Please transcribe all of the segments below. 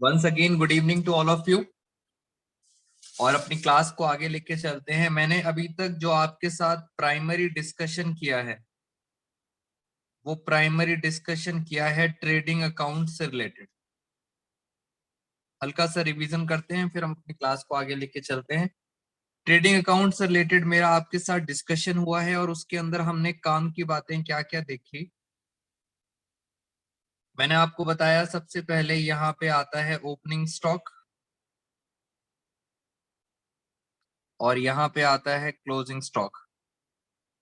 Once again good evening to all of you. और अपनी class को आगे लेके चलते हैं। मैंने अभी तक जो आपके साथ प्राइमरी डिस्कशन किया है वो प्राइमरी डिस्कशन किया है ट्रेडिंग अकाउंट से रिलेटेड। हल्का सा रिवीजन करते हैं फिर हम अपनी क्लास को आगे लेके चलते हैं। ट्रेडिंग अकाउंट से रिलेटेड मेरा आपके साथ डिस्कशन हुआ है और उसके अंदर हमने काम की बातें क्या क्या देखी। मैंने आपको बताया सबसे पहले यहाँ पे आता है ओपनिंग स्टॉक और यहाँ पे आता है क्लोजिंग स्टॉक।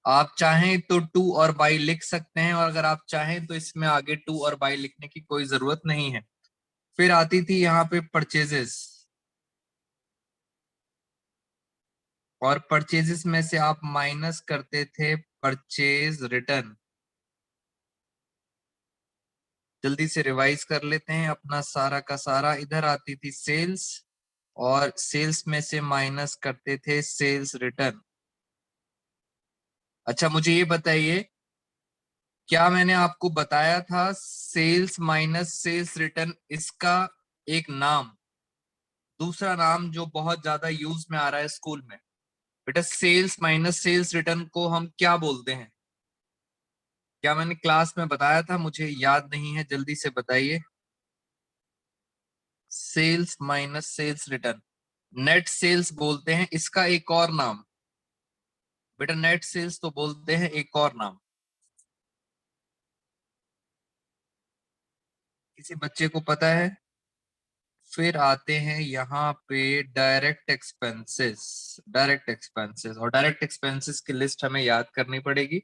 आप चाहें तो टू और बाई लिख सकते हैं और अगर आप चाहें तो इसमें आगे टू और बाई लिखने की कोई जरूरत नहीं है। फिर आती थी यहाँ पे परचेजेस और परचेजेस में से आप माइनस करते थे परचेज रिटर्न। जल्दी से रिवाइज कर लेते हैं अपना सारा का सारा। इधर आती थी सेल्स और सेल्स में से माइनस करते थे सेल्स रिटर्न। अच्छा मुझे ये बताइए, क्या मैंने आपको बताया था सेल्स माइनस सेल्स रिटर्न इसका एक नाम, दूसरा नाम जो बहुत ज्यादा यूज में आ रहा है स्कूल में? बेटा सेल्स माइनस सेल्स रिटर्न को हम क्या बोलते हैं? क्या मैंने क्लास में बताया था? मुझे याद नहीं है, जल्दी से बताइए। Sales minus sales return net sales बोलते हैं। इसका एक और नाम बेटा नेट सेल्स तो बोलते हैं, एक और नाम किसी बच्चे को पता है? फिर आते हैं यहाँ पे डायरेक्ट एक्सपेंसेस। डायरेक्ट एक्सपेंसेस और डायरेक्ट एक्सपेंसेस की लिस्ट हमें याद करनी पड़ेगी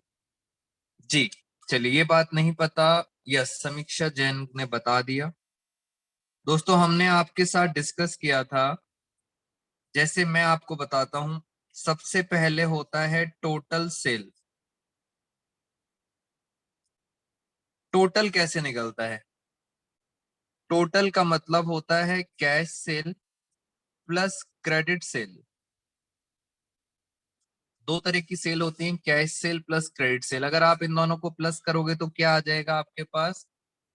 जी। चलिए, ये बात नहीं पता, यस समीक्षा जैन ने बता दिया। दोस्तों हमने आपके साथ डिस्कस किया था, जैसे मैं आपको बताता हूं, सबसे पहले होता है टोटल सेल। टोटल कैसे निकलता है? टोटल का मतलब होता है cash cell plus credit sale. दो तरह की सेल होती है, cash cell plus credit sale. अगर आप इन दोनों को प्लस करोगे तो क्या आ जाएगा आपके पास?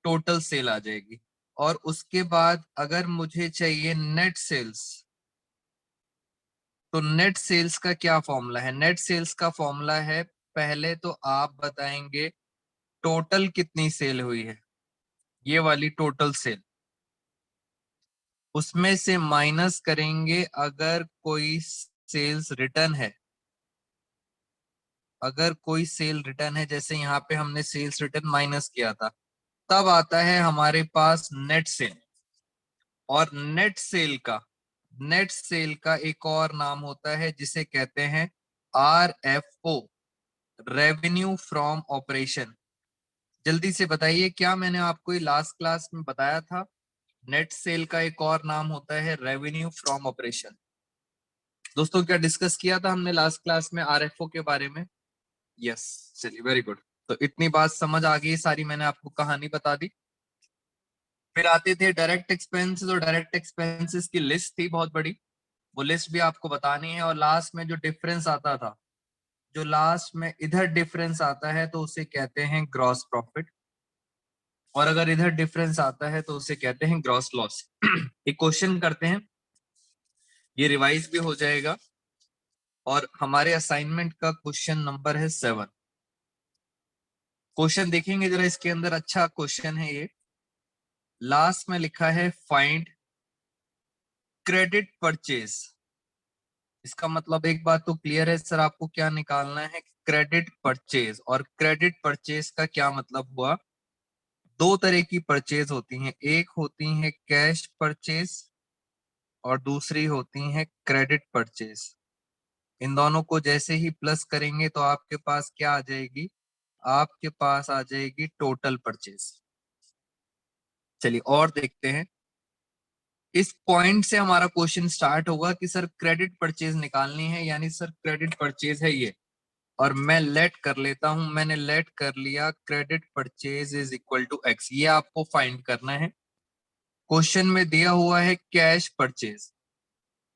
टोटल सेल आ जाएगी। और उसके बाद अगर मुझे चाहिए नेट सेल्स, तो नेट सेल्स का क्या फॉर्मूला है? नेट सेल्स का फॉर्मूला है, पहले तो आप बताएंगे टोटल कितनी सेल हुई है, ये वाली टोटल सेल, उसमें से माइनस करेंगे अगर कोई सेल्स रिटर्न है। अगर कोई सेल रिटर्न है, जैसे यहाँ पे हमने सेल्स रिटर्न माइनस किया था, तब आता है हमारे पास नेट सेल। और नेट सेल का एक और नाम होता है जिसे कहते हैं RFO, रेवेन्यू फ्रॉम ऑपरेशन। जल्दी से बताइए, क्या मैंने आपको ये लास्ट क्लास में बताया था? नेट सेल का एक और नाम होता है रेवेन्यू फ्रॉम ऑपरेशन। दोस्तों क्या डिस्कस किया था हमने लास्ट क्लास में RFO के बारे में? यस, चलिए वेरी गुड। तो इतनी बात समझ आ गई, सारी मैंने आपको कहानी बता दी। फिर आते थे डायरेक्ट एक्सपेंसेस और डायरेक्ट एक्सपेंसेस की लिस्ट थी बहुत बड़ी, वो लिस्ट भी आपको बतानी है। और लास्ट में जो डिफरेंस आता था, जो लास्ट में इधर डिफरेंस आता है तो उसे कहते हैं ग्रॉस प्रॉफिट, और अगर इधर डिफरेंस आता है तो उसे कहते हैं ग्रॉस लॉस। एक क्वेश्चन करते हैं, ये रिवाइज भी हो जाएगा। और हमारे असाइनमेंट का क्वेश्चन नंबर है 7। क्वेश्चन देखेंगे जरा, इसके अंदर अच्छा क्वेश्चन है ये। लास्ट में लिखा है फाइंड क्रेडिट परचेज। इसका मतलब एक बात तो क्लियर है सर, आपको क्या निकालना है? Credit purchase. और क्रेडिट परचेज का क्या मतलब हुआ? दो तरह की परचेज होती हैं, एक होती है कैश परचेज और दूसरी होती है क्रेडिट परचेज। इन दोनों को जैसे ही प्लस करेंगे तो आपके पास क्या आ जाएगी? आपके पास आ जाएगी टोटल परचेज। चलिए और देखते हैं। इस पॉइंट से हमारा क्वेश्चन स्टार्ट होगा कि सर क्रेडिट परचेज निकालनी है, यानी सर क्रेडिट परचेज है ये, और मैं लेट कर लेता हूं। मैंने लेट कर लिया credit purchase is equal to X, ये आपको फाइंड करना है। क्वेश्चन में दिया हुआ है cash purchase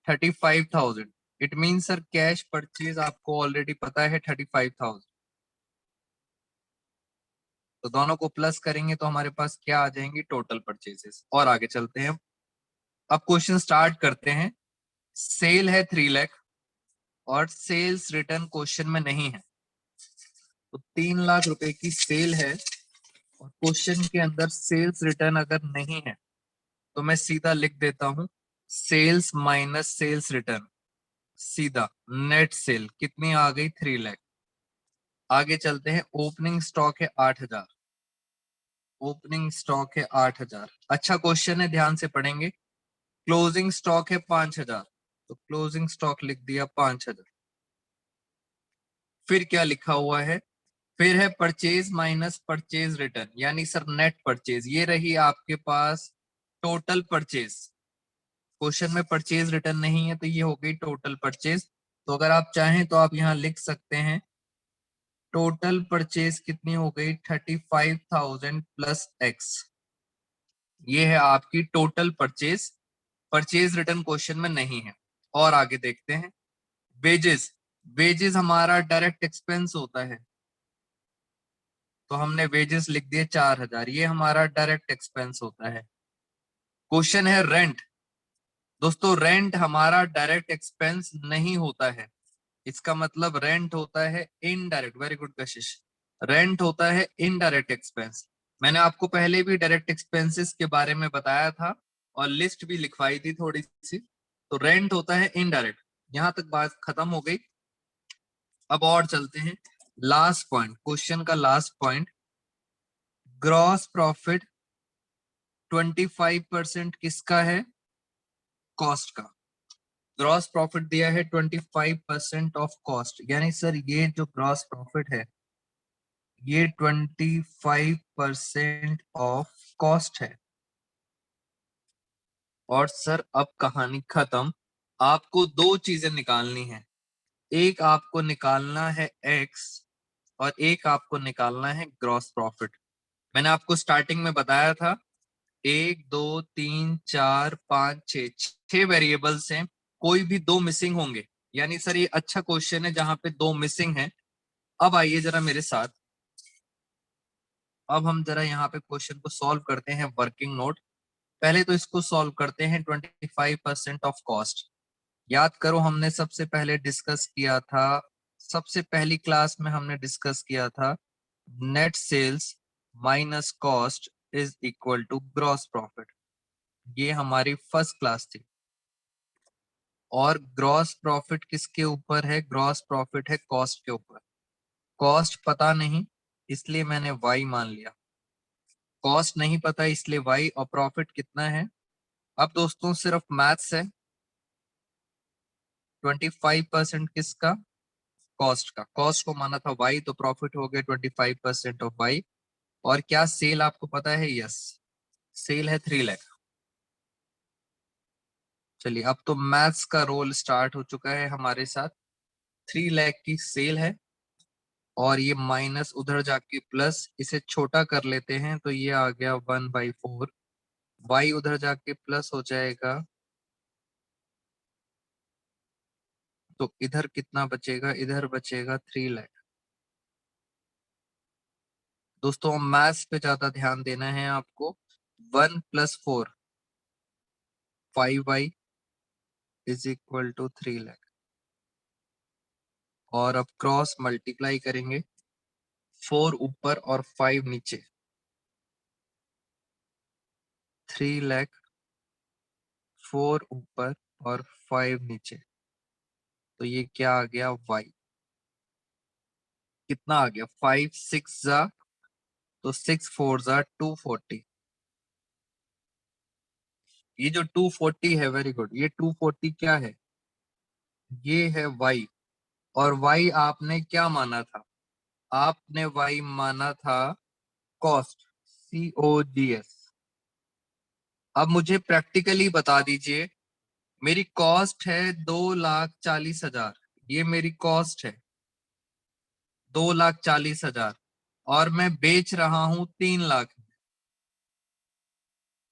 35,000। It mean sir cash purchase आपको ऑलरेडी पता है 35,000, तो दोनों को प्लस करेंगे तो हमारे पास क्या आ जाएंगी? Total purchases. और आगे चलते हैं। अब क्वेश्चन स्टार्ट करते हैं। सेल है 3 लाख और सेल्स रिटर्न क्वेश्चन में नहीं है, तो 3 लाख रुपए की सेल है और क्वेश्चन के अंदर सेल्स रिटर्न अगर नहीं है तो मैं सीधा लिख देता हूं सेल्स माइनस सेल्स रिटर्न, सीधा नेट सेल कितनी आ गई 3 लाख। आगे चलते हैं। ओपनिंग स्टॉक है 8,000, ओपनिंग स्टॉक है 8,000। अच्छा क्वेश्चन है, ध्यान से पढ़ेंगे। क्लोजिंग स्टॉक है 5,000, तो क्लोजिंग स्टॉक लिख दिया 5,000। फिर क्या लिखा हुआ है, फिर है परचेज माइनस परचेज रिटर्न, यानी सर नेट परचेज। ये रही आपके पास टोटल परचेज। क्वेश्चन में परचेज रिटर्न नहीं है तो ये हो गई टोटल परचेज। तो अगर आप चाहें तो आप यहां लिख सकते हैं टोटल परचेज कितनी हो गई 35,000 प्लस एक्स। ये है आपकी total purchase. Purchase return question में नहीं है। और आगे देखते हैं। वेजेस, वेजेस हमारा डायरेक्ट एक्सपेंस होता है, तो हमने वेजेस लिख दिए 4,000, ये हमारा डायरेक्ट एक्सपेंस होता है। क्वेश्चन है रेंट। दोस्तों रेंट हमारा डायरेक्ट एक्सपेंस नहीं होता है, इसका मतलब रेंट होता है इनडायरेक्ट। वेरी गुड कशिश, रेंट होता है इनडायरेक्ट एक्सपेंस। मैंने आपको पहले भी डायरेक्ट एक्सपेंसेस के बारे में बताया था और लिस्ट भी लिखवाई थी थोड़ी सी। तो रेंट होता है इनडायरेक्ट। यहां तक बात खत्म हो गई। अब और चलते हैं। लास्ट पॉइंट, क्वेश्चन का लास्ट पॉइंट, ग्रॉस प्रॉफिट 25% किसका है, कॉस्ट का। ग्रॉस प्रॉफिट दिया है 25% ऑफ कॉस्ट, यानी सर ये जो ग्रॉस प्रॉफिट है ये 25% ऑफ कॉस्ट है। और सर अब कहानी खत्म। आपको दो चीजें निकालनी है, एक आपको निकालना है एक्स और एक आपको निकालना है ग्रॉस प्रॉफिट। मैंने आपको स्टार्टिंग में बताया था 1 2 3 4 5 6, 6 वेरिएबल्स हैं, कोई भी दो मिसिंग होंगे, यानी सर ये अच्छा क्वेश्चन है जहां पे दो मिसिंग है। अब आइए जरा मेरे साथ, अब हम जरा यहाँ पे क्वेश्चन को सॉल्व करते हैं। वर्किंग नोट, पहले तो इसको सॉल्व करते हैं। 25% ऑफ कॉस्ट, याद करो हमने सबसे पहले डिस्कस किया था, सबसे पहली क्लास में हमने डिस्कस किया था net sales minus cost is equal to gross profit. ये हमारी फर्स्ट क्लास थी। और ग्रॉस प्रॉफिट किसके ऊपर है, ग्रॉस प्रॉफिट है कॉस्ट के ऊपर। कॉस्ट पता नहीं इसलिए मैंने वाई मान लिया, कॉस्ट नहीं पता इसलिए वाई, और प्रॉफिट कितना है। अब दोस्तों सिर्फ मैथ्स है। 25% किसका, कॉस्ट का। कॉस्ट को माना था वाई, तो प्रॉफिट हो गया 25% ऑफ वाई। और क्या सेल आपको पता है, यस सेल है 3 लाख। चलिए अब तो मैथ्स का रोल स्टार्ट हो चुका है हमारे साथ। 3 लाख की सेल है और ये माइनस उधर जाके प्लस, इसे छोटा कर लेते हैं तो ये आ गया 1/4। वाई उधर जाके प्लस हो जाएगा, तो इधर कितना बचेगा, इधर बचेगा 3 लाख। दोस्तों मैथ्स पे ज्यादा ध्यान देना है आपको। 1 + 4 5y is equal to 3 lakh. और अब क्रॉस मल्टीप्लाई करेंगे, 4 ऊपर और 5 नीचे, 3 लाख 4 ऊपर और 5 नीचे, तो ये क्या आ गया y, कितना आ गया 5 6 जा, तो 6 4 जा 240। ये जो 240 है, वेरी गुड, ये 240 क्या है, ये है y। और y आपने क्या माना था, आपने y माना था कॉस्ट, COGS। अब मुझे प्रैक्टिकली बता दीजिए, मेरी कॉस्ट है 2,40,000, ये मेरी कॉस्ट है 2,40,000 और मैं बेच रहा हूं 3 लाख।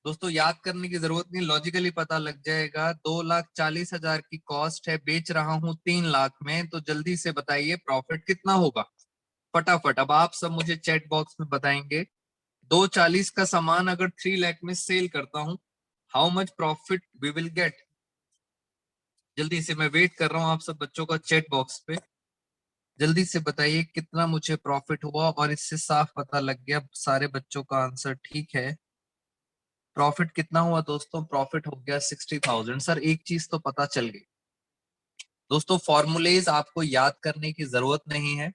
दोस्तों याद करने की जरूरत नहीं, लॉजिकली पता लग जाएगा। 2,40,000 की कॉस्ट है, बेच रहा हूं 3 लाख में, तो जल्दी से बताइए प्रॉफिट कितना होगा फटाफट। अब आप सब मुझे चैट बॉक्स में बताएंगे। 240 का सामान अगर 3 लाख में सेल करता हूं, how much profit we will get. जल्दी से, मैं वेट कर रहा हूँ आप सब बच्चों का चैट बॉक्स पे। जल्दी से बताइए कितना मुझे प्रॉफिट हुआ, और इससे साफ पता लग गया सारे बच्चों का आंसर ठीक है। प्रॉफिट कितना हुआ दोस्तों? प्रॉफिट हो गया 60,000। सर एक चीज तो पता चल गई दोस्तों, फॉर्मूलेज आपको याद करने की जरूरत नहीं है।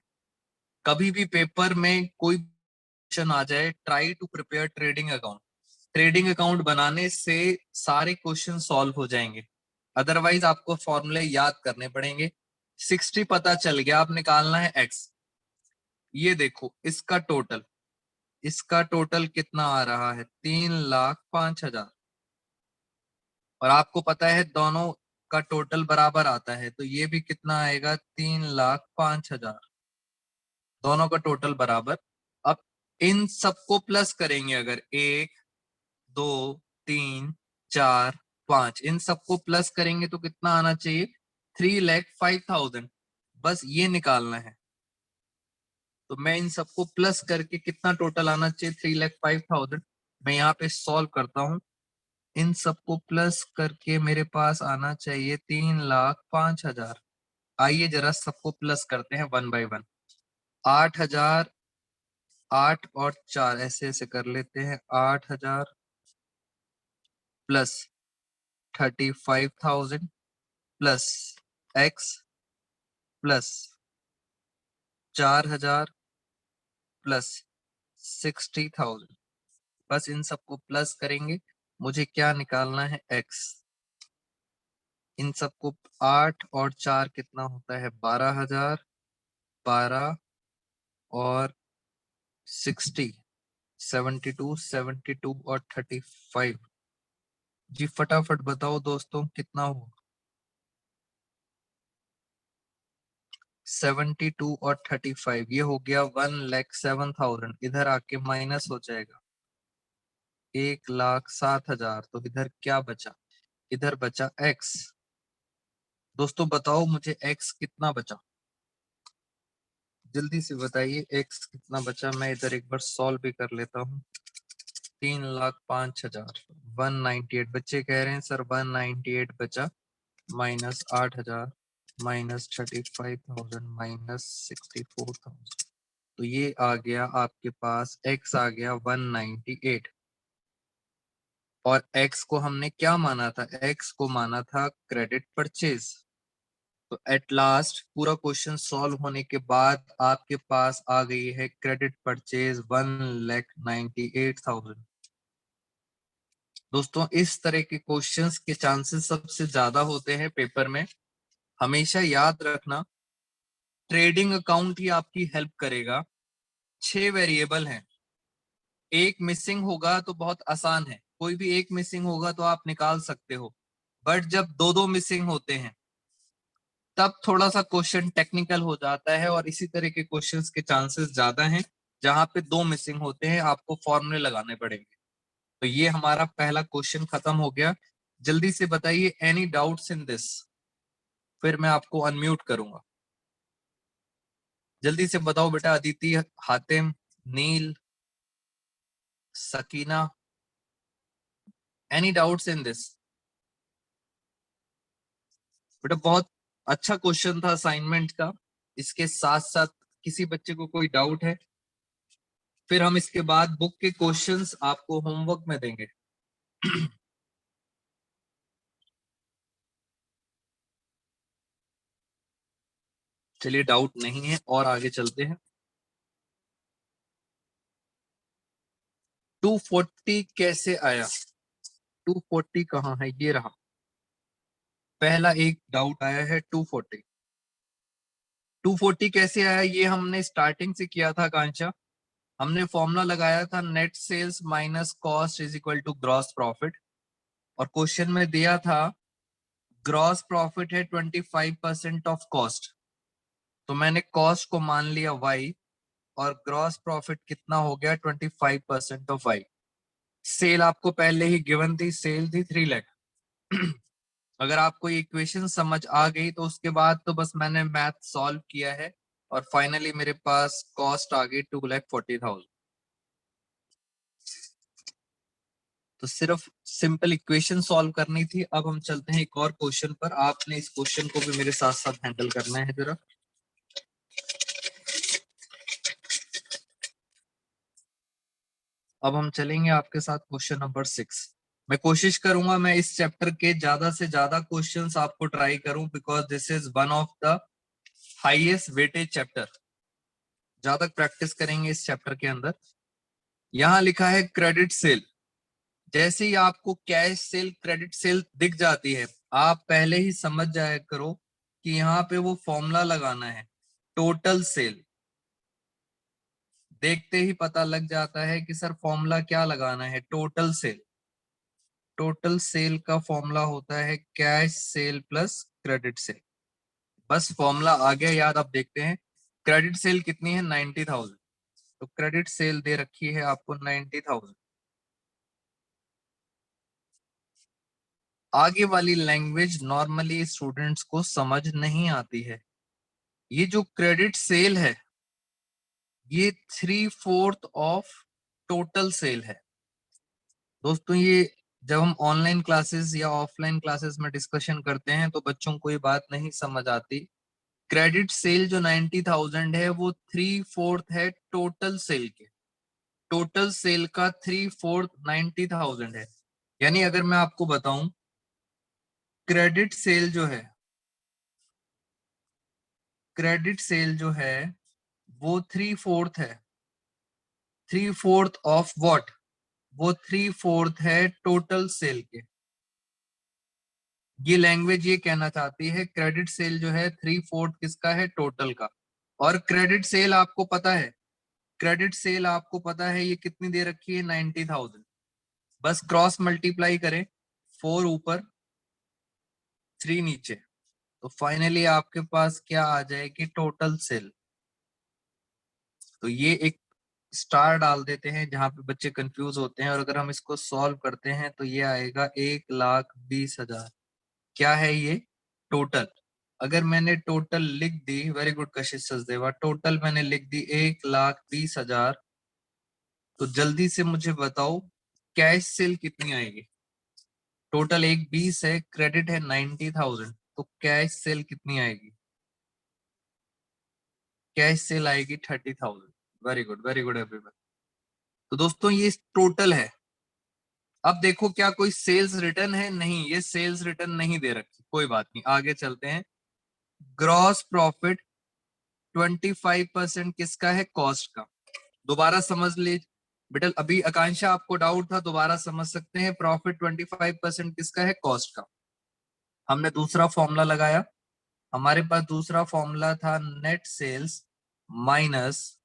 कभी भी पेपर में कोई क्वेश्चन आ जाए, try to prepare trading account. Trading account बनाने से सारे क्वेश्चन सॉल्व हो जाएंगे, अदरवाइज आपको फॉर्मूले याद करने पड़ेंगे। 60 पता चल गया, आप निकालना है एक्स। ये देखो इसका टोटल कितना आ रहा है? 3,05,000। और आपको पता है दोनों का टोटल बराबर आता है, तो ये भी कितना आएगा? 3,05,000। दोनों का टोटल बराबर। अब इन सबको प्लस करेंगे, अगर 1 2 3 4 5, इन सबको प्लस करेंगे तो कितना आना चाहिए? 3,05,000। बस ये निकालना है। तो मैं इन सबको प्लस करके कितना टोटल आना चाहिए? 3,05,000। मैं यहाँ पे सॉल्व करता हूँ। इन सबको प्लस करके मेरे पास आना चाहिए 3,05,000। आइए जरा सबको प्लस करते हैं वन बाय वन। 8,000, 8 और 4 ऐसे ऐसे कर लेते हैं। 8,000 plus 35,000 plus x plus 4,000 plus 60,000। बस इन सबको प्लस करेंगे, मुझे क्या निकालना है? एक्स। इन सबको 8 और 4 कितना होता है? 12,000। 12 और 60, 72, 72 और 35। जी फटाफट बताओ दोस्तों कितना हुआ? 72 और 35, ये हो गया 1,07,000। इधर आके माइनस हो जाएगा 1,07,000। तो इधर क्या बचा? इधर बचा एक्स। दोस्तों बताओ मुझे एक्स कितना बचा? जल्दी से बताइए एक्स कितना बचा। मैं इधर एक बार सॉल्व भी कर लेता हूँ। 3,05,000 198 बच्चे कह रहे हैं सर 198 बचा। Minus 8,000 minus 35,000 minus 64,000। तो ये आ गया आपके पास, एक्स आ गया 198। और एक्स को हमने क्या माना था? एक्स को माना था क्रेडिट परचेज। तो एट लास्ट पूरा क्वेश्चन सॉल्व होने के बाद आपके पास आ गई है क्रेडिट परचेज 1,98,000। दोस्तों इस तरह के क्वेश्चंस के चांसेस सबसे ज्यादा होते हैं पेपर में। हमेशा याद रखना, ट्रेडिंग अकाउंट ही आपकी हेल्प करेगा। 6 वेरिएबल हैं, एक मिसिंग होगा तो बहुत आसान है, कोई भी एक मिसिंग होगा तो आप निकाल सकते हो। बट जब दो दो मिसिंग होते हैं तब थोड़ा सा क्वेश्चन टेक्निकल हो जाता है, और इसी तरह के क्वेश्चंस के चांसेस ज्यादा हैं। जहां पे दो मिसिंग होते हैं आपको फॉर्मूले लगाने पड़ेंगे। तो ये हमारा पहला क्वेश्चन खत्म हो गया। जल्दी से बताइए एनी डाउट्स इन दिस, फिर मैं आपको अनम्यूट करूंगा। जल्दी से बताओ बेटा, Aditi, Hatim, Neel, Sakina, any doubts in this? बेटा बहुत अच्छा क्वेश्चन था असाइनमेंट का। इसके साथ साथ किसी बच्चे को कोई डाउट है? फिर हम इसके बाद बुक के क्वेश्चंस आपको होमवर्क में देंगे। चलिए डाउट नहीं है और आगे चलते हैं। 240 कैसे आया? 240 कहाँ है? ये रहा। पहला एक डाउट आया है 240। 240 कैसे आया? ये हमने स्टार्टिंग से किया था कांचा। हमने फॉर्मूला लगाया था net sales minus cost is equal to gross profit. और क्वेश्चन में दिया था ग्रॉस प्रॉफिट है 25% ऑफ कॉस्ट। तो मैंने कॉस्ट को मान लिया y, और ग्रॉस प्रॉफिट कितना हो गया? 25% ऑफ y। सेल आपको पहले ही गिवन थी, सेल थी 3 लाख। अगर आपको ये इक्वेशन समझ आ गई तो उसके बाद तो बस मैंने मैथ सॉल्व किया है, और फाइनली मेरे पास कॉस्ट आ गई 2,40,000। तो सिर्फ सिंपल इक्वेशन सॉल्व करनी थी। अब हम चलते हैं एक और क्वेश्चन पर। आपने इस क्वेश्चन को भी मेरे साथ साथ हैंडल करना है जरा। अब हम चलेंगे आपके साथ क्वेश्चन नंबर 6। मैं कोशिश करूंगा मैं इस चैप्टर के ज्यादा से ज्यादा क्वेश्चंस आपको ट्राई करूं, because this is one of the highest weightage chapter. ज्यादा प्रैक्टिस करेंगे इस चैप्टर के अंदर। यहां लिखा है क्रेडिट सेल। जैसे ही आपको कैश सेल क्रेडिट सेल दिख जाती है, आप पहले ही समझ जाया करो कि यहाँ पे वो फॉर्मूला लगाना है, टोटल सेल। देखते ही पता लग जाता है कि सर फॉर्मूला क्या लगाना है, टोटल सेल। टोटल सेल का फॉर्मूला होता है cash cell plus credit sale. बस फॉर्मूला आ गया याद। अब देखते हैं क्रेडिट सेल कितनी है, 90,000। तो क्रेडिट सेल दे रखी है आपको 90,000। आगे वाली लैंग्वेज नॉर्मली स्टूडेंट्स को समझ नहीं आती है। ये जो क्रेडिट सेल है ये 3/4 ऑफ टोटल सेल है। दोस्तों ये जब हम ऑनलाइन क्लासेस या ऑफलाइन क्लासेस में डिस्कशन करते हैं तो बच्चों को ये बात नहीं समझ आती। क्रेडिट सेल जो 90,000 है वो 3/4 है टोटल सेल के। टोटल सेल का 3/4 90,000 है। यानी अगर मैं आपको बताऊं क्रेडिट सेल जो है, क्रेडिट सेल जो है वो 3/4 है। 3/4 ऑफ व्हाट? वो 3/4 है टोटल सेल के। ये लैंग्वेज ये कहना चाहती है क्रेडिट सेल जो है 3/4 किसका है, टोटल का। और क्रेडिट सेल आपको पता है, क्रेडिट सेल आपको पता है ये कितनी दे रखी है, 90,000। बस क्रॉस मल्टीप्लाई करें, 4 ऊपर 3 नीचे, तो फाइनली आपके पास क्या आ जाएगी, टोटल सेल। तो ये एक स्टार डाल देते हैं जहां पे बच्चे कंफ्यूज होते हैं। और अगर हम इसको सॉल्व करते हैं तो ये आएगा 1,20,000। क्या है ये, टोटल। अगर मैंने टोटल लिख दी, वेरी गुड कशिश सचदेवा, टोटल मैंने लिख दी 1,20,000, तो जल्दी से मुझे बताओ कैश सेल कितनी आएगी। टोटल 1,20 है, क्रेडिट है 90,000, तो कैश सेल कितनी आएगी, कैश सेल आएगी 30,000। Very good everyone. तो दोस्तों ये टोटल है। अब देखो क्या कोई सेल्स रिटर्न है, नहीं, ये सेल्स रिटर्न नहीं दे रखी, कोई बात नहीं, आगे चलते हैं। ग्रॉस प्रॉफिट 25% किसका है, कॉस्ट का। दोबारा समझ ले बेटा, अभी आकांक्षा आपको डाउट था, दोबारा समझ सकते हैं। प्रॉफिट 25% किसका है, कॉस्ट का। हमने दूसरा फॉर्मूला लगाया, हमारे पास दूसरा फॉर्मूला था net sales minus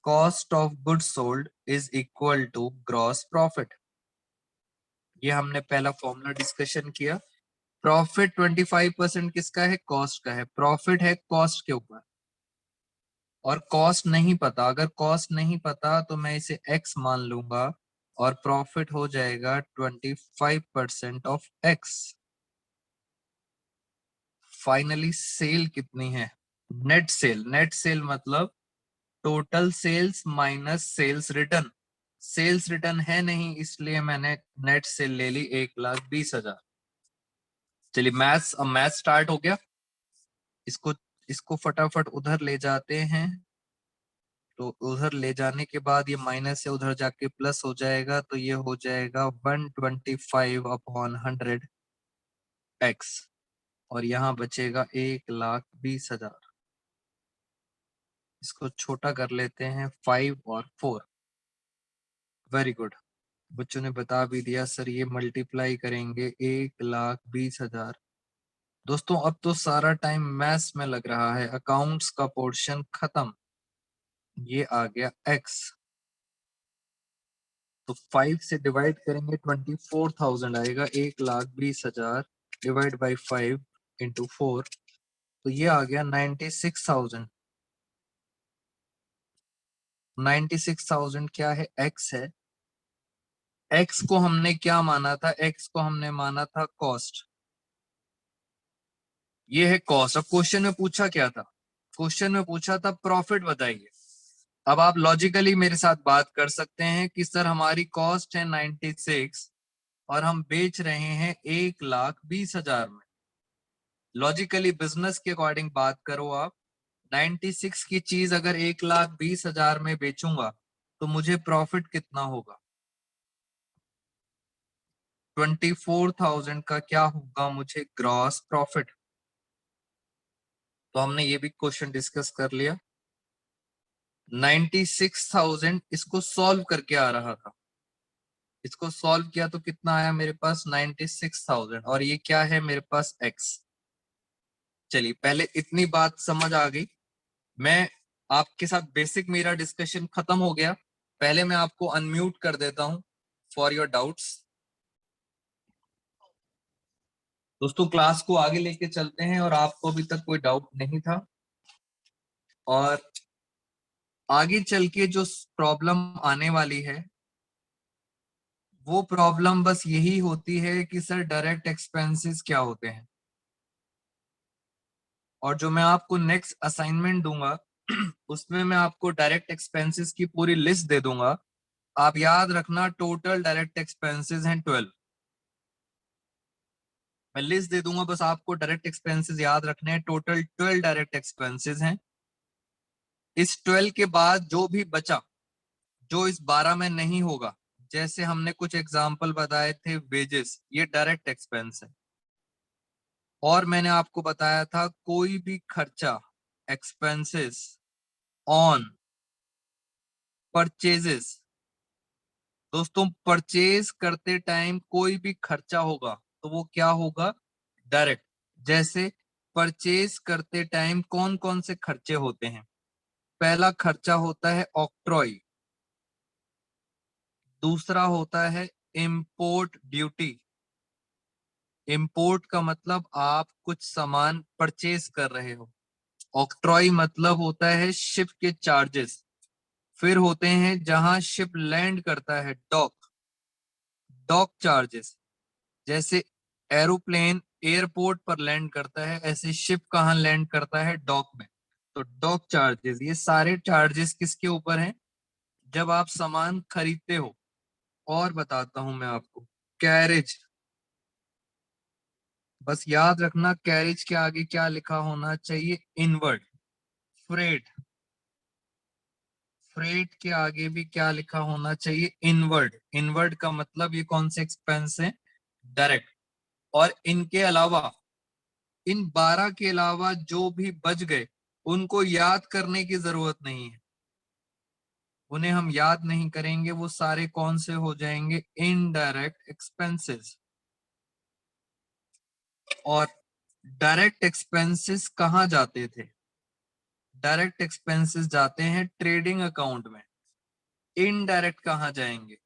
cost of goods sold is equal to gross profit. ये हमने पहला फॉर्मूला डिस्कशन किया। प्रॉफिट 25% किसका है, कॉस्ट का है। प्रॉफिट है कॉस्ट के ऊपर, और कॉस्ट नहीं पता। अगर कॉस्ट नहीं पता तो मैं इसे एक्स मान लूंगा और प्रॉफिट हो जाएगा 25% ऑफ एक्स। फाइनली सेल कितनी है, नेट सेल। नेट सेल मतलब total sales minus sales return. Sales return है नहीं, इसलिए मैंने नेट सेल ले ली 1,20,000। चलिए मैथ्स, अब मैथ स्टार्ट हो गया। इसको इसको फटाफट उधर ले जाते हैं। तो उधर ले जाने के बाद ये माइनस से उधर जाके प्लस हो जाएगा, तो ये हो जाएगा 125/100 एक्स, और यहाँ बचेगा 1,20,000। इसको छोटा कर लेते हैं, 5 और 4। वेरी गुड, बच्चों ने बता भी दिया सर ये मल्टीप्लाई करेंगे 1,20,000। दोस्तों अब तो सारा टाइम मैथ्स में लग रहा है, अकाउंट्स का पोर्शन खत्म। ये आ गया एक्स, तो 5 से डिवाइड करेंगे 24,000 आएगा। 1,20,000 डिवाइड बाई 5 इंटू 4, तो ये आ गया 96,000। 96,000 क्या है, एक्स है। एक्स को हमने क्या माना था, एक्स को हमने माना था कॉस्ट। ये है कॉस्ट। अब क्वेश्चन में पूछा क्या था, क्वेश्चन में पूछा था प्रॉफिट बताइए। अब आप लॉजिकली मेरे साथ बात कर सकते हैं कि सर हमारी कॉस्ट है 96 और हम बेच रहे हैं 1,20,000 में। लॉजिकली बिजनेस के अकॉर्डिंग बात करो आप, 96 की चीज अगर 1,20,000 में बेचूंगा तो मुझे प्रॉफिट कितना होगा? 24,000 का क्या होगा मुझे ग्रॉस प्रॉफिट? तो हमने ये भी क्वेश्चन डिस्कस कर लिया। 96,000 इसको सॉल्व करके आ रहा था, इसको सॉल्व किया तो कितना आया मेरे पास? 96,000, और ये क्या है मेरे पास? x। चलिए पहले इतनी बात समझ आ गई। मैं आपके साथ बेसिक मेरा डिस्कशन खत्म हो गया। पहले मैं आपको अनम्यूट कर देता हूं फॉर योर डाउट्स। दोस्तों क्लास को आगे लेके चलते हैं, और आपको अभी तक कोई डाउट नहीं था, और आगे चल के जो प्रॉब्लम आने वाली है वो प्रॉब्लम बस यही होती है कि सर डायरेक्ट एक्सपेंसेस क्या होते हैं। और जो मैं आपको नेक्स्ट असाइनमेंट दूंगा उसमें मैं आपको डायरेक्ट एक्सपेंसेस की पूरी लिस्ट दे दूंगा। आप याद रखना, टोटल डायरेक्ट एक्सपेंसेस हैं 12। मैं लिस्ट दे दूंगा, बस आपको डायरेक्ट एक्सपेंसेस याद रखने हैं। टोटल 12 डायरेक्ट एक्सपेंसेस हैं। इस 12 के बाद जो भी बचा, जो इस 12 में नहीं होगा, जैसे हमने कुछ एग्जाम्पल बताए थे, वेजेस, ये डायरेक्ट एक्सपेंस है। और मैंने आपको बताया था कोई भी खर्चा, एक्सपेंसेस ऑन परचेजेस। दोस्तों परचेज करते टाइम कोई भी खर्चा होगा तो वो क्या होगा? डायरेक्ट। जैसे परचेज करते टाइम कौन कौन से खर्चे होते हैं? पहला खर्चा होता है ऑक्ट्रॉय, दूसरा होता है इंपोर्ट ड्यूटी। इंपोर्ट का मतलब आप कुछ सामान परचेज कर रहे हो। ऑक्ट्रॉय मतलब होता है शिप के चार्जेस। फिर होते हैं जहां शिप लैंड करता है, डॉक, डॉक चार्जेस। जैसे एरोप्लेन एयरपोर्ट पर लैंड करता है, ऐसे शिप कहाँ लैंड करता है? डॉक में। तो डॉक चार्जेस, ये सारे चार्जेस किसके ऊपर हैं? जब आप सामान खरीदते हो। और बताता हूं मैं आपको, कैरेज। बस याद रखना कैरेज के आगे क्या लिखा होना चाहिए? इनवर्ड। फ्रेट, फ्रेट के आगे भी क्या लिखा होना चाहिए? इनवर्ड। इनवर्ड का मतलब ये कौन से एक्सपेंस है? डायरेक्ट। और इनके अलावा, इन 12 के अलावा जो भी बच गए उनको याद करने की जरूरत नहीं है। उन्हें हम याद नहीं करेंगे, वो सारे कौन से हो जाएंगे? Indirect expenses. और डायरेक्ट एक्सपेंसेस कहाँ जाते थे? डायरेक्ट एक्सपेंसेस जाते हैं ट्रेडिंग अकाउंट में। इनडायरेक्ट कहाँ जाएंगे?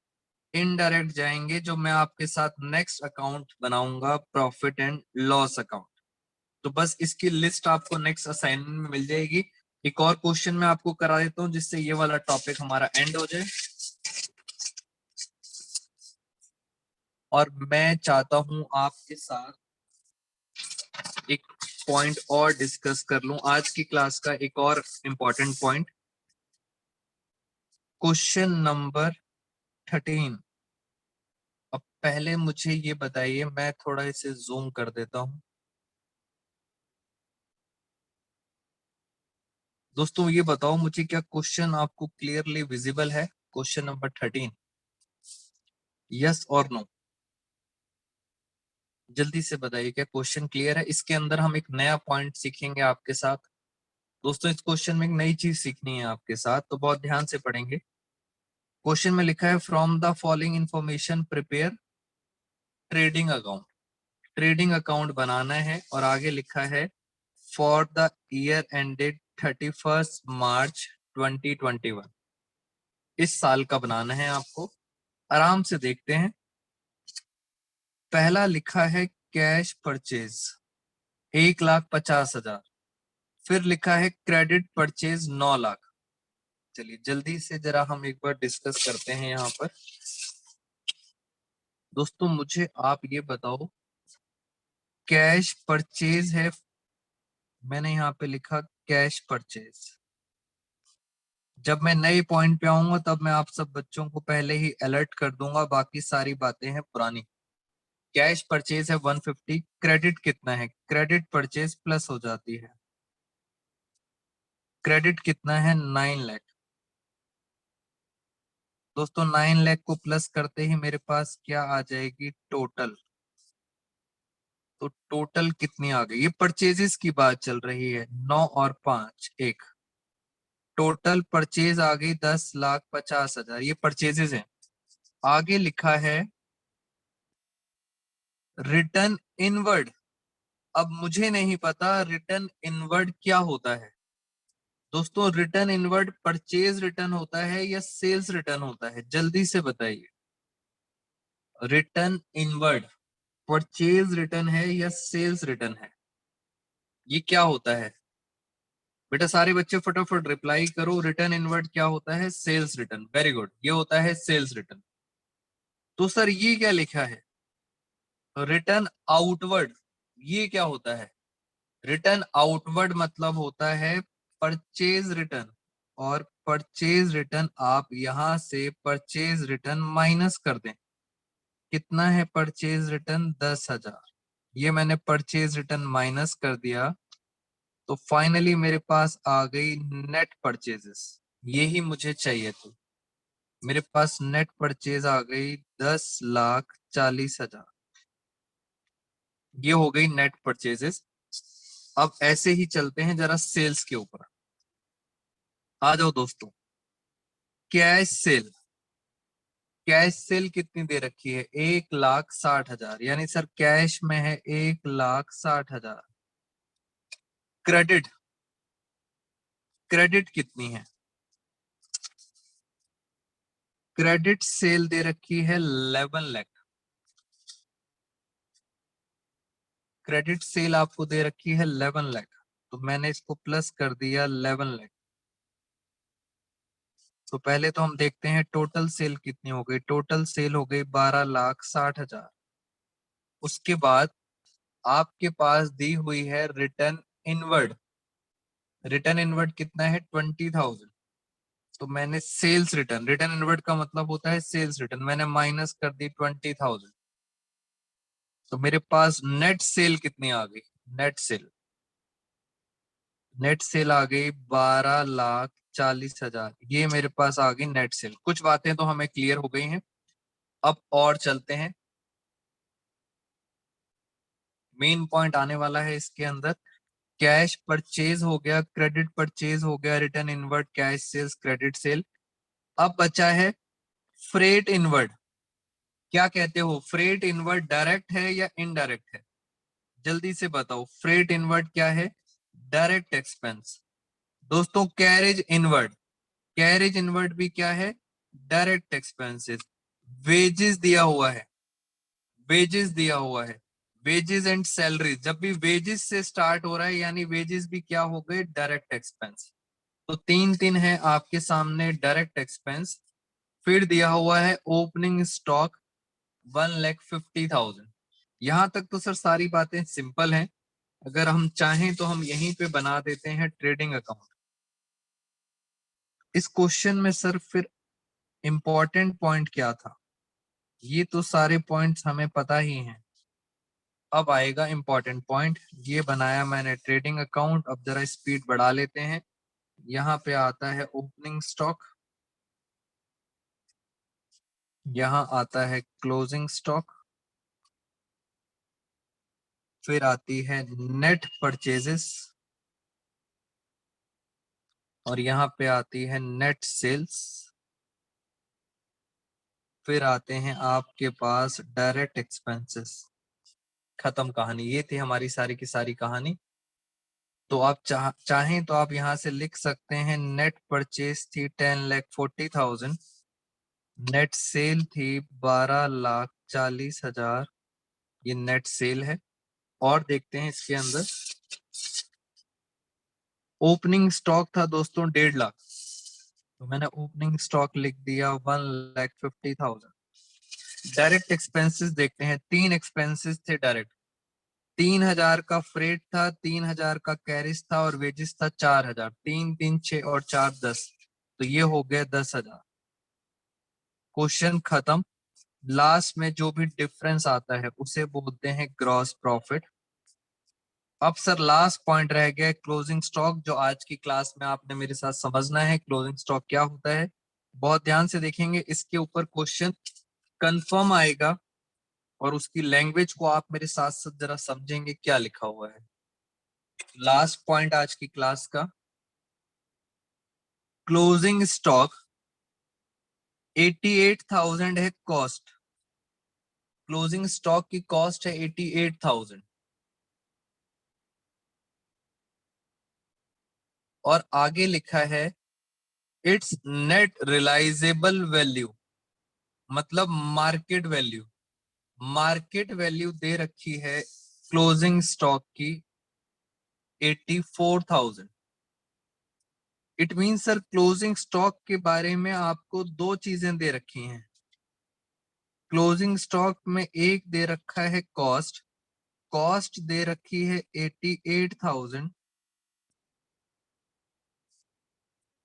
इनडायरेक्ट जाएंगे जो मैं आपके साथ नेक्स्ट अकाउंट बनाऊंगा, प्रॉफिट एंड लॉस अकाउंट। तो बस इसकी लिस्ट आपको नेक्स्ट असाइनमेंट में मिल जाएगी। एक और क्वेश्चन मैं आपको करा देता हूं जिससे ये वाला टॉपिक हमारा एंड हो जाए। और मैं चाहता हूं आपके साथ एक पॉइंट और डिस्कस कर लूं, आज की क्लास का एक और इंपॉर्टेंट पॉइंट, क्वेश्चन नंबर 13। अब पहले मुझे ये बताइए, मैं थोड़ा इसे जूम कर देता हूं। दोस्तों ये बताओ मुझे, क्या क्वेश्चन आपको क्लियरली विजिबल है? क्वेश्चन नंबर 13, यस और नो? जल्दी से बताइए क्या क्वेश्चन क्लियर है? इसके अंदर हम एक नया पॉइंट सीखेंगे आपके साथ। दोस्तों इस क्वेश्चन में एक नई चीज सीखनी है आपके साथ, तो बहुत ध्यान से पढ़ेंगे। क्वेश्चन में लिखा है from the following information prepare trading account. Trading account बनाना है, और आगे लिखा है for the year ended 31 March 2021। इस साल का बनाना है आपको। आराम से देखते हैं। पहला लिखा है कैश परचेज 1,50,000। फिर लिखा है क्रेडिट परचेज 9 लाख। चलिए जल्दी से जरा हम एक बार डिस्कस करते हैं यहाँ पर। दोस्तों मुझे आप ये बताओ, कैश परचेज है, मैंने यहाँ पे लिखा कैश परचेज, जब मैं नए पॉइंट पे आऊंगा तब मैं आप सब बच्चों को पहले ही अलर्ट कर दूंगा, बाकी सारी बातें हैं पुरानी। कैश परचेज है 150, क्रेडिट कितना है, क्रेडिट परचेज प्लस हो जाती है, क्रेडिट कितना है 9 लाख। दोस्तों 9 लाख को प्लस करते ही मेरे पास क्या आ जाएगी, टोटल। तो टोटल कितनी आ गई, ये परचेजेस की बात चल रही है, 9 और 5 एक, टोटल परचेज आ गई 10,50,000, ये परचेजेस है। आगे लिखा है रिटर्न इनवर्ड। अब मुझे नहीं पता रिटर्न इनवर्ड क्या होता है। दोस्तों रिटर्न इनवर्ड परचेज रिटर्न होता है या सेल्स रिटर्न होता है, जल्दी से बताइए। रिटर्न इनवर्ड परचेज रिटर्न है या सेल्स रिटर्न है, ये क्या होता है? बेटा सारे बच्चे फटाफट रिप्लाई करो, रिटर्न इनवर्ड क्या होता है, सेल्स रिटर्न, वेरी गुड, ये होता है सेल्स रिटर्न। तो सर ये क्या लिखा है, रिटर्न आउटवर्ड, ये क्या होता है? रिटर्न आउटवर्ड मतलब होता है परचेज रिटर्न, और परचेज रिटर्न आप यहां से परचेज रिटर्न माइनस कर दें। कितना है परचेज रिटर्न, 10,000, ये मैंने परचेज रिटर्न माइनस कर दिया, तो फाइनली मेरे पास आ गई नेट परचेजेस, यही मुझे चाहिए थी। मेरे पास नेट परचेज आ गई 10,40,000, ये हो गई नेट परचेजेस। अब ऐसे ही चलते हैं जरा सेल्स के ऊपर, आ जाओ दोस्तों। कैश सेल, कैश सेल कितनी दे रखी है, 1,60,000, यानी सर कैश में है 1,60,000। क्रेडिट, क्रेडिट कितनी है, क्रेडिट सेल दे रखी है 11 लाख, क्रेडिट सेल आपको दे रखी है 11 लाख, तो मैंने इसको प्लस कर दिया 11 लाख। तो पहले तो हम देखते हैं टोटल सेल कितनी हो गई, टोटल सेल हो गई 12,60,000। उसके बाद आपके पास दी हुई है रिटर्न इनवर्ड, रिटर्न इनवर्ड कितना है 20,000, तो मैंने सेल्स रिटर्न, रिटर्न इनवर्ड का मतलब होता है सेल्स रिटर्न, मैंने माइनस कर दी 20,000। तो मेरे पास नेट सेल कितनी आ गई, नेट सेल, नेट सेल आ गई 12,40,000, ये मेरे पास आ गई नेट सेल। कुछ बातें तो हमें क्लियर हो गई हैं, अब और चलते हैं, मेन पॉइंट आने वाला है इसके अंदर। कैश परचेज हो गया, क्रेडिट परचेज हो गया, return inward, cash sales, credit sale. अब बचा है फ्रेट इनवर्ड। क्या कहते हो, फ्रेट इनवर्ड डायरेक्ट है या इनडायरेक्ट है, जल्दी से बताओ। फ्रेट इनवर्ड क्या है, डायरेक्ट एक्सपेंस। दोस्तों कैरेज इनवर्ड, कैरेज इनवर्ड भी क्या है, डायरेक्ट एक्सपेंसेस। वेजेस दिया हुआ है, वेजेस दिया हुआ है, वेजेस एंड सैलरी, जब भी वेजेस से स्टार्ट हो रहा है यानी वेजेस भी क्या हो गए, डायरेक्ट एक्सपेंस। तो तीन तीन है आपके सामने डायरेक्ट एक्सपेंस। फिर दिया हुआ है ओपनिंग स्टॉक 1,50,000। यहां तक तो सर सारी बातें सिंपल हैं, अगर हम चाहें तो हम यहीं पे बना देते हैं ट्रेडिंग अकाउंट। इस क्वेश्चन में सर फिर इंपॉर्टेंट पॉइंट क्या था, ये तो सारे पॉइंट्स हमें पता ही हैं, अब आएगा इंपॉर्टेंट पॉइंट। ये बनाया मैंने ट्रेडिंग अकाउंट, अब जरा स्पीड बढ़ा लेते हैं। यहाँ पे आता है ओपनिंग स्टॉक, यहाँ आता है क्लोजिंग स्टॉक, फिर आती है नेट परचेजेस, और यहाँ पे आती है नेट सेल्स, फिर आते हैं आपके पास डायरेक्ट एक्सपेंसेस। खत्म कहानी, ये थी हमारी सारी की सारी कहानी। तो आप चाहें तो आप यहाँ से लिख सकते हैं, नेट परचेज थी 10,40,000, नेट सेल थी 12,40,000, ये नेट सेल है। और देखते हैं इसके अंदर, ओपनिंग स्टॉक था दोस्तों 1.5 लाख, तो मैंने ओपनिंग स्टॉक लिख दिया 1,50,000। डायरेक्ट एक्सपेंसेस देखते हैं, 3 एक्सपेंसेस थे डायरेक्ट, 3,000 का फ्रेट था, 3,000 का कैरिज था, और वेजेस था 4,000, 3 3 6 और 4 10, तो ये हो गया 10,000। क्वेश्चन खत्म। लास्ट में जो भी डिफरेंस आता है उसे बोलते हैं ग्रॉस प्रॉफिट। अब सर लास्ट पॉइंट रह गया क्लोजिंग स्टॉक, जो आज की क्लास में आपने मेरे साथ समझना है क्लोजिंग स्टॉक क्या होता है। बहुत ध्यान से देखेंगे, इसके ऊपर क्वेश्चन कंफर्म आएगा और उसकी लैंग्वेज को आप मेरे साथ साथ जरा समझेंगे क्या लिखा हुआ है। लास्ट पॉइंट आज की क्लास का, क्लोजिंग स्टॉक 88,000 है कॉस्ट। क्लोजिंग स्टॉक की कॉस्ट है 88,000 और आगे लिखा है इट्स नेट रियलाइजेबल वैल्यू, मतलब मार्केट वैल्यू। मार्केट वैल्यू दे रखी है क्लोजिंग स्टॉक की 84,000। It mean sir closing stock के बारे में आपको दो चीजें दे रखी हैं। क्लोजिंग स्टॉक में एक दे रखा है कॉस्ट, कॉस्ट दे रखी है 88,000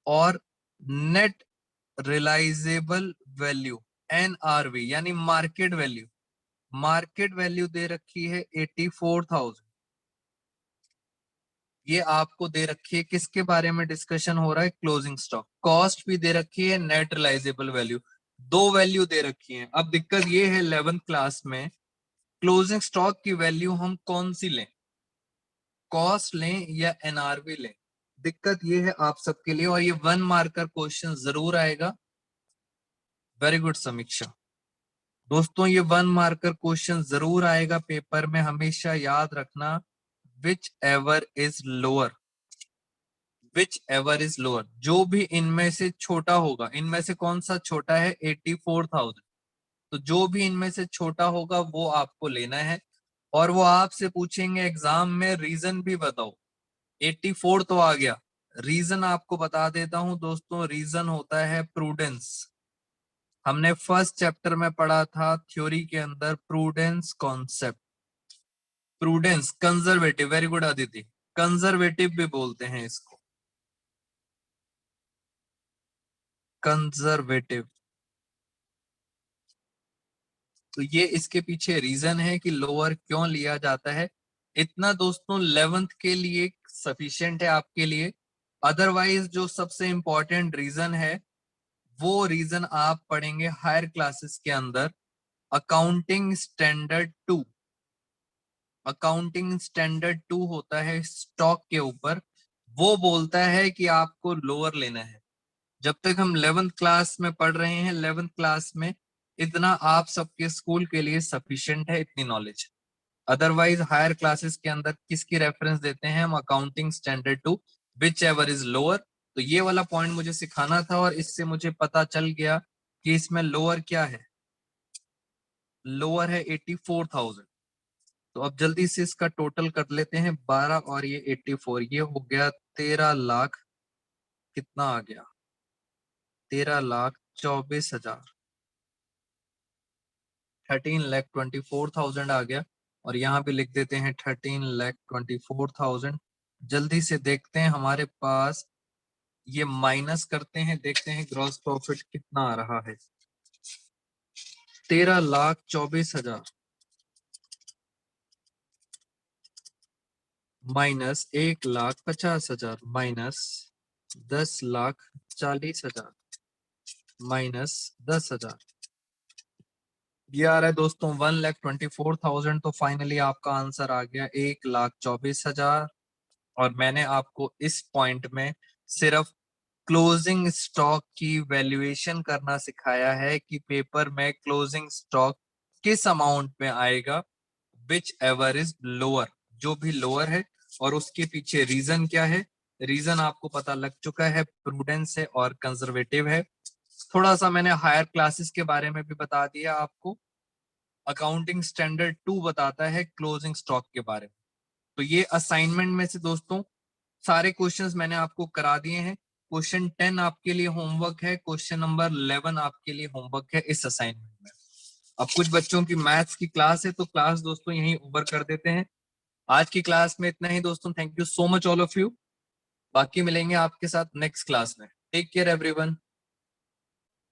और नेट रियलाइजेबल वैल्यू NRV यानी मार्केट वैल्यू, मार्केट वैल्यू दे रखी है 84,000। ये आपको दे रखी है, किसके बारे में डिस्कशन हो रहा है, क्लोजिंग स्टॉक। कॉस्ट भी दे रखी है, नेट रियलाइजेबल वैल्यू, दो वैल्यू दे रखी है। अब दिक्कत ये है 11th क्लास में क्लोजिंग स्टॉक की वैल्यू हम कौन सी लें, कॉस्ट लें या NRV लें। दिक्कत ये है आप सबके लिए और ये 1 मार्कर क्वेश्चन जरूर आएगा। वेरी गुड समीक्षा। दोस्तों ये 1 मार्कर क्वेश्चन जरूर आएगा पेपर में, हमेशा याद रखना। Which ever is lower, which ever is lower, जो भी इनमें से छोटा होगा। इनमें से कौन सा छोटा है, 84,000। तो जो भी इनमें से छोटा होगा वो आपको लेना है और वो आपसे पूछेंगे एग्जाम में रीजन भी बताओ। 84 तो आ गया, रीजन आपको बता देता हूं दोस्तों। रीजन होता है प्रूडेंस। हमने फर्स्ट चैप्टर में पढ़ा था थ्योरी के अंदर prudence concept. Prudence conservative, very good Aditya, conservative भी बोलते हैं इसको, कंजर्वेटिव। तो ये इसके पीछे रीजन है कि लोअर क्यों लिया जाता है। इतना दोस्तों 11th के लिए सफिशिएंट है आपके लिए। अदरवाइज जो सबसे इंपॉर्टेंट रीजन है वो रीजन आप पढ़ेंगे हायर क्लासेस के अंदर, अकाउंटिंग स्टैंडर्ड 2। अकाउंटिंग स्टैंडर्ड 2 होता है स्टॉक के ऊपर, वो बोलता है कि आपको लोअर लेना है। जब तक हम 11th क्लास में पढ़ रहे हैं, 11th क्लास में इतना आप सबके स्कूल के लिए सफिशिएंट है, इतनी नॉलेज। अदरवाइज हायर क्लासेस के अंदर किसकी रेफरेंस देते हैं हम, accounting standard 2, which ever is lower. तो ये वाला पॉइंट मुझे सिखाना था और इससे मुझे पता चल गया कि इसमें लोअर क्या है, लोअर है 84,000। तो अब जल्दी से इसका टोटल कर लेते हैं, 12 और ये 84, ये हो गया 13 लाख, कितना आ गया, 13,24,000, 13,24,000 आ गया। और यहाँ भी लिख देते हैं 13,24,000। जल्दी से देखते हैं हमारे पास, ये माइनस करते हैं, देखते हैं ग्रॉस प्रॉफिट कितना आ रहा है। 13,24,000 माइनस 1,50,000 माइनस 10,40,000 माइनस 10,000, ये आ रहा है दोस्तों 1,24,000। तो फाइनली आपका आंसर आ गया 1,24,000। और मैंने आपको इस पॉइंट में सिर्फ क्लोजिंग स्टॉक की वैल्यूएशन करना सिखाया है कि पेपर में क्लोजिंग स्टॉक किस अमाउंट में आएगा, विच एवर इज लोअर, जो भी लोअर है। और उसके पीछे रीजन क्या है, रीजन आपको पता लग चुका है, प्रूडेंस है और कंजर्वेटिव है। थोड़ा सा मैंने हायर क्लासेस के बारे में भी बता दिया आपको। अकाउंटिंग स्टैंडर्ड 2 बताता है क्लोजिंग स्टॉक के बारे में। तो ये असाइनमेंट में से दोस्तों सारे क्वेश्चंस मैंने आपको करा दिए हैं। क्वेश्चन 10 आपके लिए होमवर्क है, क्वेश्चन नंबर 11 आपके लिए होमवर्क है इस असाइनमेंट में। अब कुछ बच्चों की मैथ्स की क्लास है, तो क्लास दोस्तों यहीं ओवर कर देते हैं। आज की क्लास में इतना ही दोस्तों, thank you so much all of you. बाकी मिलेंगे आपके साथ नेक्स्ट क्लास में। Take care everyone.